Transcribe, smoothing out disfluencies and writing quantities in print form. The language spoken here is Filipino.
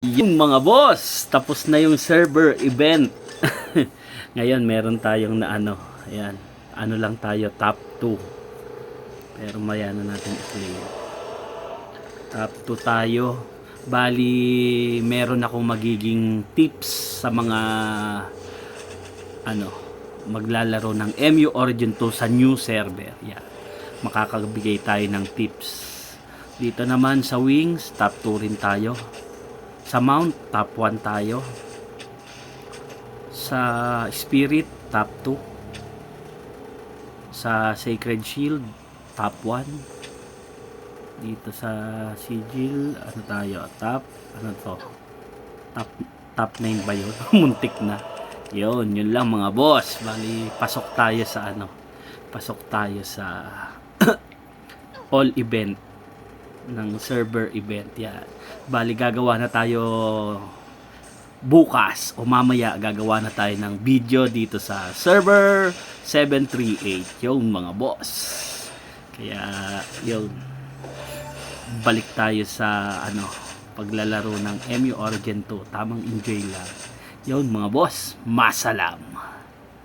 Yung mga boss, tapos na yung server event. Ngayon meron tayong na ano, ayan, ano lang tayo, top 2. Pero maya na natin i-play. Top 2 tayo. Bali, meron akong magiging tips sa mga ano, maglalaro ng MU Origin 2 sa new server. Yan. Makakabigay tayo ng tips. Dito naman sa Wings, top 2 rin tayo. Sa Mount, top 1 tayo. Sa Spirit, top 2. Sa Sacred Shield, top 1. Dito sa Sigil, ano tayo? Ano to? Top 9 ba yun? Muntik na. Yun lang mga boss. Bali, pasok tayo sa ano? Pasok tayo sa all event ng server event. Yan. Bali, gagawa na tayo bukas o mamaya gagawa na tayo ng video dito sa server 738 yung mga boss. Kaya yun, balik tayo sa ano, paglalaro ng MU Origin 2. Tamang enjoy lang yun mga boss. Masalam.